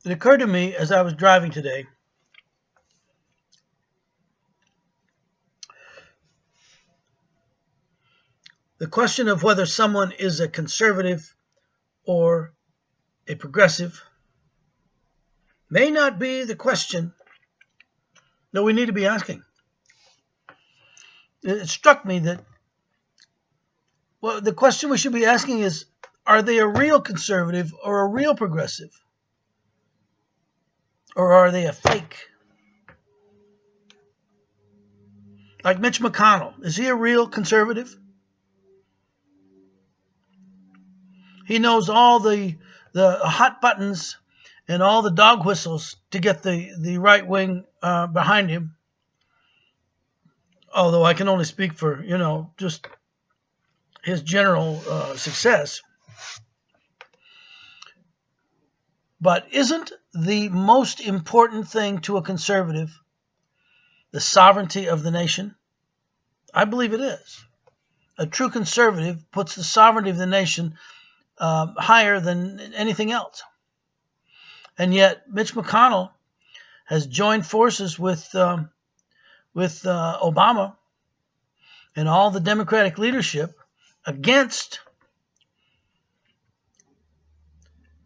It occurred to me as I was driving today, the question of whether someone is a conservative or a progressive may not be the question that we need to be asking. It struck me that the question we should be asking is, are they a real conservative or a real progressive? Or are they a fake? Like Mitch McConnell, is he a real conservative? He knows all the hot buttons and all the dog whistles to get the right wing behind him. Although I can only speak for, just his general success. But isn't the most important thing to a conservative the sovereignty of the nation? I believe it is. A true conservative puts the sovereignty of the nation higher than anything else. And yet Mitch McConnell has joined forces with Obama and all the Democratic leadership against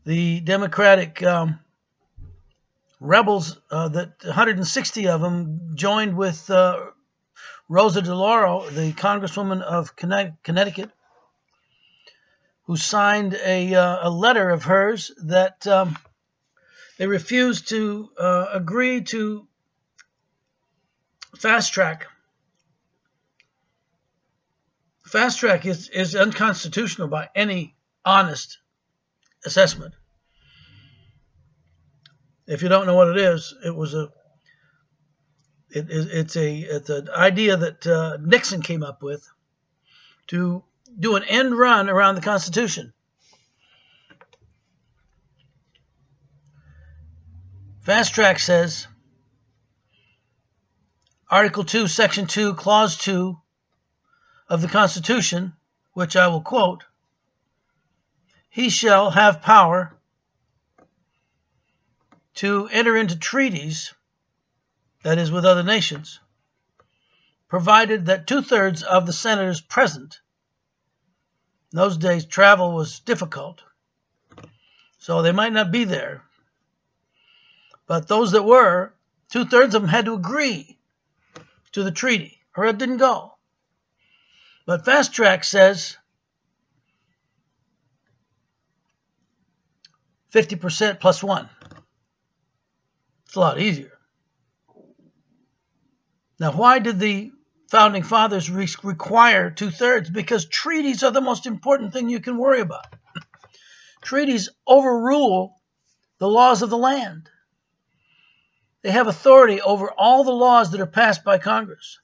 the Democratic rebels, that 160 of them joined with Rosa DeLauro, the Congresswoman of Connecticut, who signed a letter of hers that they refused to agree to fast track. Fast track is unconstitutional by any honest assessment. If you don't know what it is, it's an idea that Nixon came up with to do an end run around the Constitution. Fast track says, Article 2, Section 2, Clause 2 of the Constitution, which I will quote, he shall have power to enter into treaties, that is, with other nations, provided that 2/3 of the senators present. In those days, travel was difficult, so they might not be there. But those that were, 2/3 of them had to agree to the treaty, or it didn't go. But Fast Track says 50% plus one. It's a lot easier. Now, why did the Founding Fathers require 2/3? Because treaties are the most important thing you can worry about. Treaties overrule the laws of the land. They have authority over all the laws that are passed by Congress.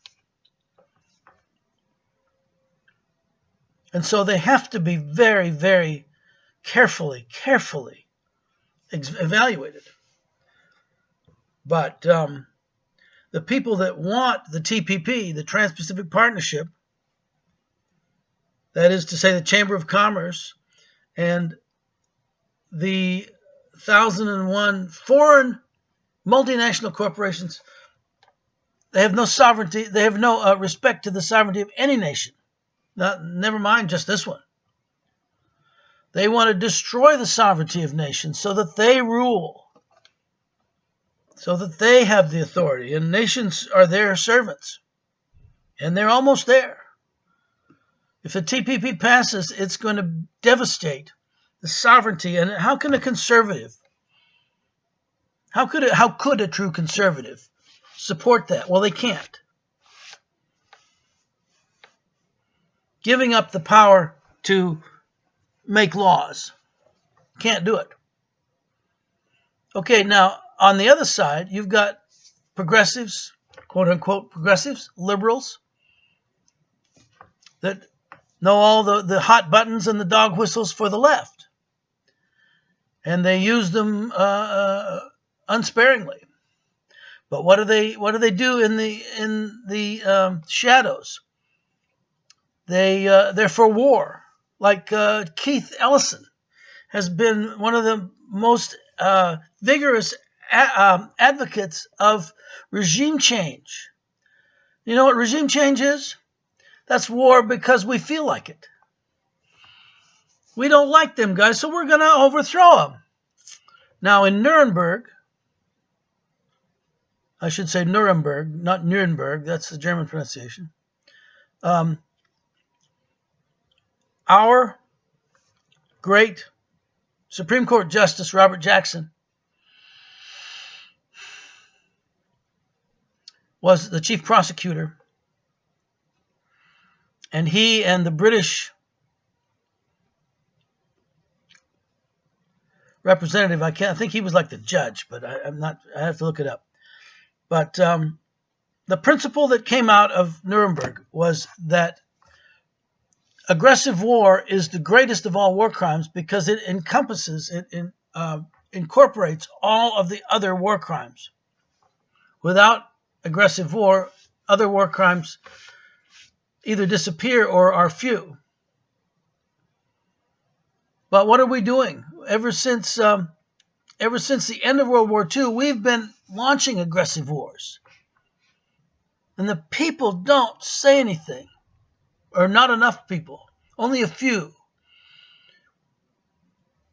And so they have to be very, very carefully evaluated. But the people that want the TPP, the Trans-Pacific Partnership, that is to say the Chamber of Commerce, and the 1,001 foreign multinational corporations, they have no sovereignty, they have no respect to the sovereignty of any nation. Never mind just this one. They want to destroy the sovereignty of nations so that they rule, so that they have the authority, and nations are their servants. And they're almost there. If the TPP passes, it's going to devastate the sovereignty. And how can a conservative, how could a true conservative support that? Well, they can't. Giving up the power to make laws. Can't do it. Okay, now, on the other side, you've got progressives, quote-unquote progressives, liberals, that know all the hot buttons and the dog whistles for the left. And they use them unsparingly. But what do they do in the shadows? They're for war. Like Keith Ellison has been one of the most vigorous advocates of regime change. You know what regime change is? That's war because we feel like it. We don't like them guys, so we're going to overthrow them. Now, in Nuremberg, I should say Nuremberg, not Nuremberg, that's the German pronunciation. Our great Supreme Court Justice Robert Jackson was the chief prosecutor, and he and the British representative, I think he was like the judge, but I'm not, I have to look it up. But the principle that came out of Nuremberg was that aggressive war is the greatest of all war crimes because it encompasses, it incorporates all of the other war crimes. Without aggressive war, other war crimes either disappear or are few. But what are we doing? Ever since the end of World War II, we've been launching aggressive wars. And the people don't say anything, or not enough people, only a few.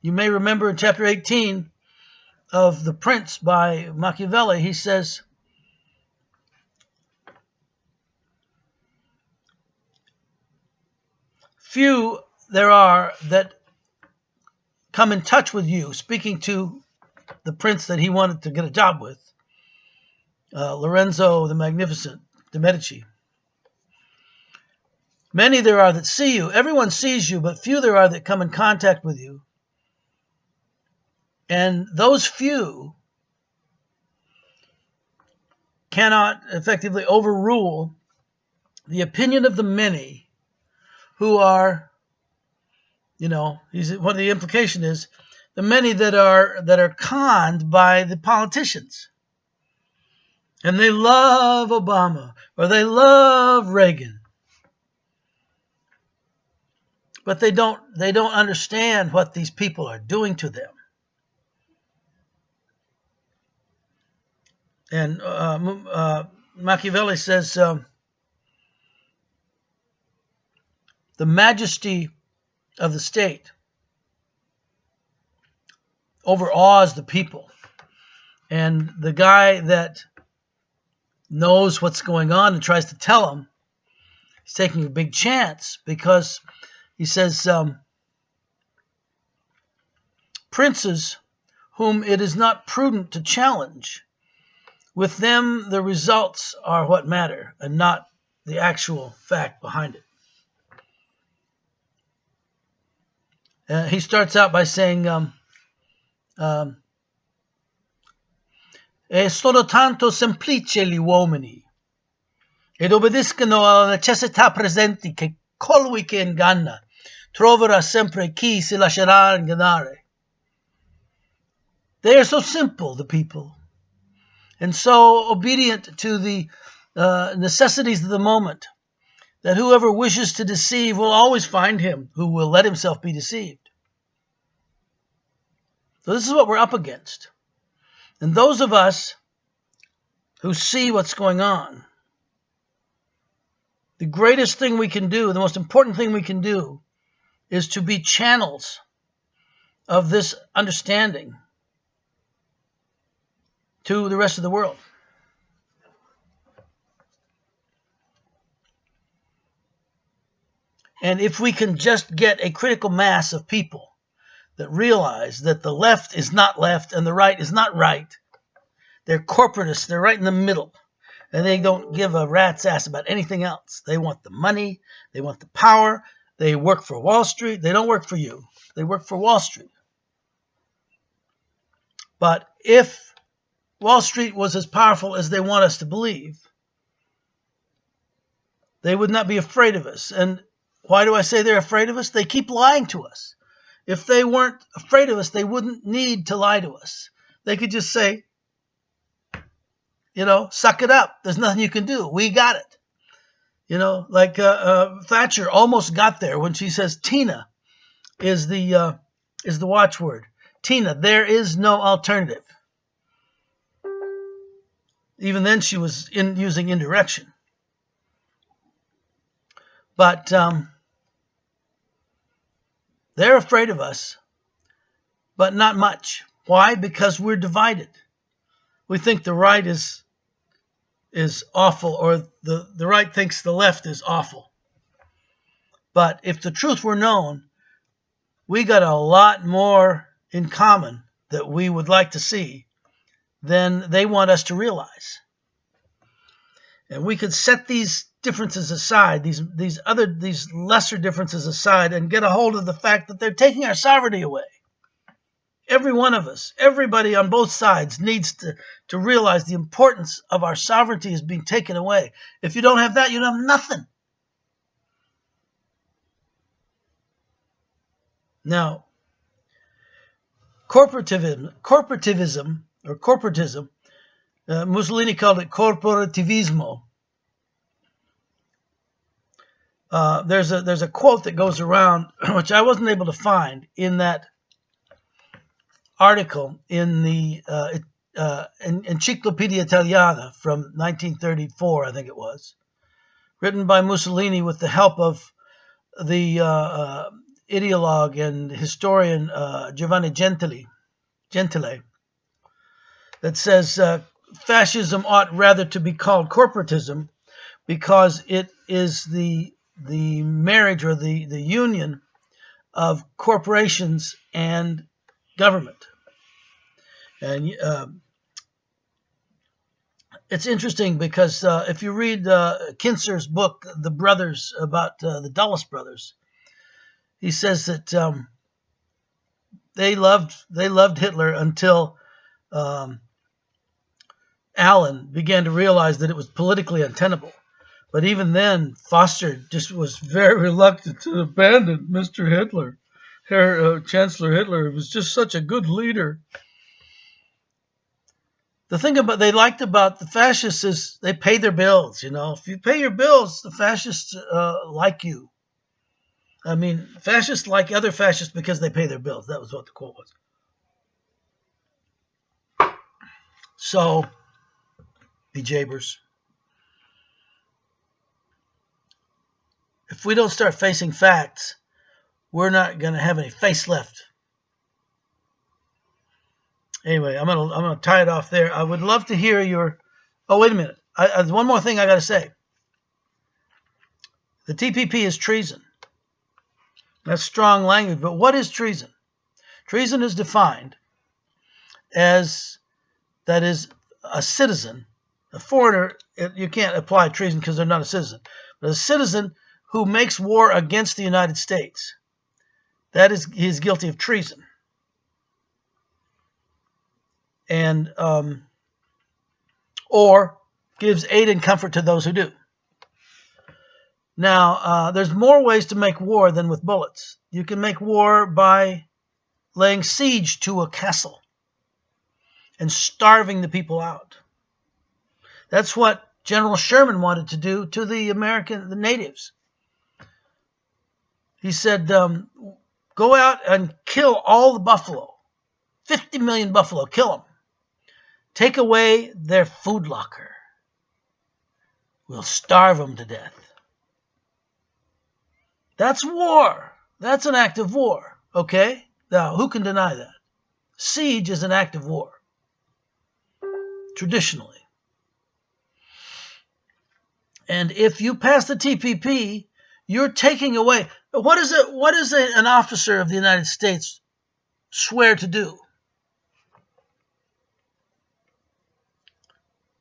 You may remember in chapter 18 of The Prince by Machiavelli, he says, few there are that come in touch with you, speaking to the prince that he wanted to get a job with, Lorenzo the Magnificent de' Medici. Many there are that see you. Everyone sees you, but few there are that come in contact with you. And those few cannot effectively overrule the opinion of the many who are, what the implication is, the many that are conned by the politicians. And they love Obama or they love Reagan. But they don't understand what these people are doing to them. And Machiavelli says, the majesty of the state overawes the people. And the guy that knows what's going on and tries to tell them, he's taking a big chance, because he says, princes whom it is not prudent to challenge, with them the results are what matter and not the actual fact behind it. He starts out by saying, sono tanto semplici gli uomini ed obbediscono alla necessità presenti che colui che inganna troverà sempre chi si lascerà ingannare. They are so simple, the people, and so obedient to the necessities of the moment, that whoever wishes to deceive will always find him who will let himself be deceived. So this is what we're up against. And those of us who see what's going on, the greatest thing we can do, the most important thing we can do, is to be channels of this understanding to the rest of the world. And if we can just get a critical mass of people that realize that the left is not left and the right is not right, they're corporatists, they're right in the middle, and they don't give a rat's ass about anything else. They want the money, they want the power, they work for Wall Street, they don't work for you, they work for Wall Street. But if Wall Street was as powerful as they want us to believe, they would not be afraid of us. And why do I say they're afraid of us? They keep lying to us. If they weren't afraid of us, they wouldn't need to lie to us. They could just say, suck it up. There's nothing you can do. We got it. Like Thatcher almost got there when she says Tina is the watchword. Tina, there is no alternative. Even then, she was using indirection. But they're afraid of us, but not much. Why? Because we're divided. We think the right is awful, or the right thinks the left is awful. But if the truth were known, we got a lot more in common that we would like to see than they want us to realize. And we could set these differences aside, these lesser differences aside, and get a hold of the fact that they're taking our sovereignty away. Every one of us, everybody on both sides needs to realize the importance of our sovereignty is being taken away. If you don't have that, you don't have nothing. Now, corporativism, Mussolini called it corporativismo. There's a quote that goes around, which I wasn't able to find in that article in the Encyclopedia Italiana from 1934, I think it was, written by Mussolini with the help of the ideologue and historian Giovanni Gentile, that says fascism ought rather to be called corporatism because it is the marriage or the union of corporations and government. And it's interesting because if you read Kinser's book, The Brothers, about the Dulles brothers, he says that they loved Hitler until Allen began to realize that it was politically untenable. But even then, Foster just was very reluctant to abandon Mr. Hitler. Chancellor Hitler was just such a good leader. The thing they liked about the fascists is they pay their bills. If you pay your bills, the fascists like you. I mean, fascists like other fascists because they pay their bills. That was what the quote was. So, bejabers. If we don't start facing facts, we're not going to have any face left. Anyway, I'm gonna tie it off there. I would love to hear your. Oh, wait a minute. There's one more thing I got to say. The TPP is treason. That's strong language, but what is treason? Treason is defined as that is a citizen, a foreigner. You can't apply treason because they're not a citizen, but a citizen who makes war against the United States. He is guilty of treason. And or gives aid and comfort to those who do. Now, there's more ways to make war than with bullets. You can make war by laying siege to a castle and starving the people out. That's what General Sherman wanted to do to the natives. He said, go out and kill all the buffalo. 50 million buffalo, kill them. Take away their food locker. We'll starve them to death. That's war. That's an act of war. Okay? Now, who can deny that? Siege is an act of war. Traditionally. And if you pass the TPP, you're taking away. What does an officer of the United States swear to do?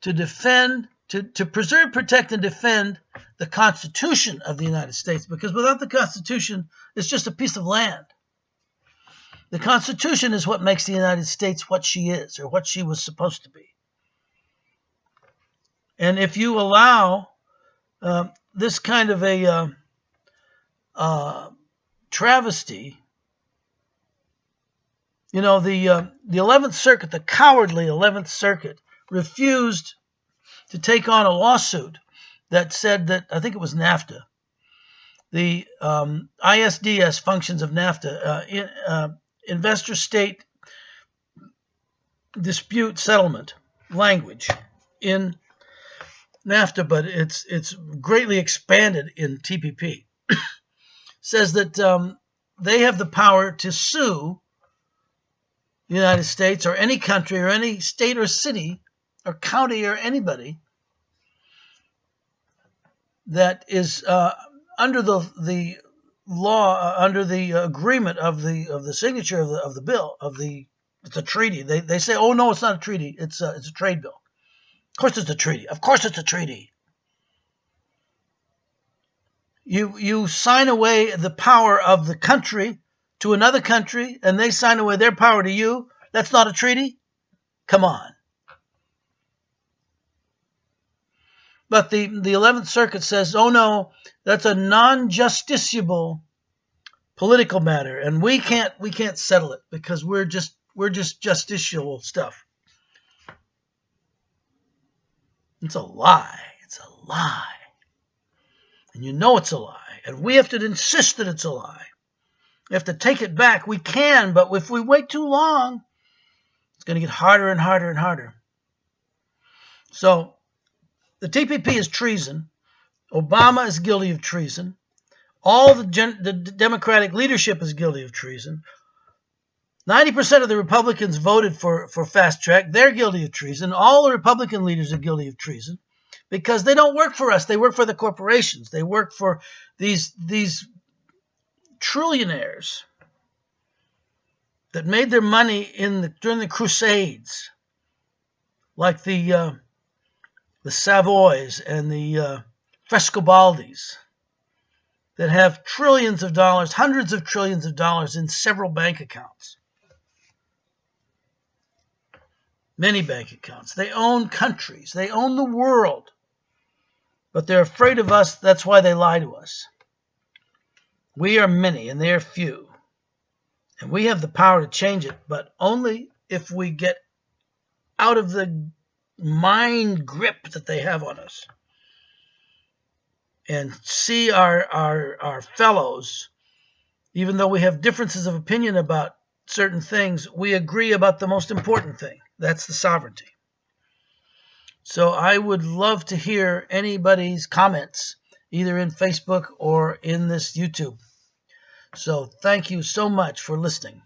To defend, to preserve, protect, and defend the Constitution of the United States, because without the Constitution, it's just a piece of land. The Constitution is what makes the United States what she is, or what she was supposed to be. And if you allow this kind of a travesty, the 11th Circuit, the cowardly 11th Circuit, refused to take on a lawsuit that said that, I think it was NAFTA, the ISDS functions of NAFTA, investor state dispute settlement language in NAFTA, but it's greatly expanded in TPP. Says that they have the power to sue the United States or any country or any state or city or county or anybody that is under the law, under the agreement of the signature of the bill it's a treaty. They say, oh no, it's not a treaty. It's a trade bill. Of course it's a treaty. Of course it's a treaty. You sign away the power of the country to another country, and they sign away their power to you. That's not a treaty? Come on. But the 11th Circuit says, oh no, that's a non-justiciable political matter, and we can't settle it because we're just justiciable stuff. It's a lie. It's a lie. And you know it's a lie. And we have to insist that it's a lie. We have to take it back. We can, but if we wait too long, it's going to get harder and harder and harder. So the TPP is treason. Obama is guilty of treason. All the Democratic leadership is guilty of treason. 90% of the Republicans voted for fast track. They're guilty of treason. All the Republican leaders are guilty of treason because they don't work for us. They work for the corporations. They work for these trillionaires that made their money during the Crusades, like the Savoys and the Frescobaldis, that have trillions of dollars, hundreds of trillions of dollars in several bank accounts. Many bank accounts. They own countries. They own the world. But they're afraid of us. That's why they lie to us. We are many and they are few. And we have the power to change it, but only if we get out of the mind grip that they have on us and see our fellows, even though we have differences of opinion about certain things, we agree about the most important thing. That's the sovereignty. So I would love to hear anybody's comments, either in Facebook or in this YouTube. So thank you so much for listening.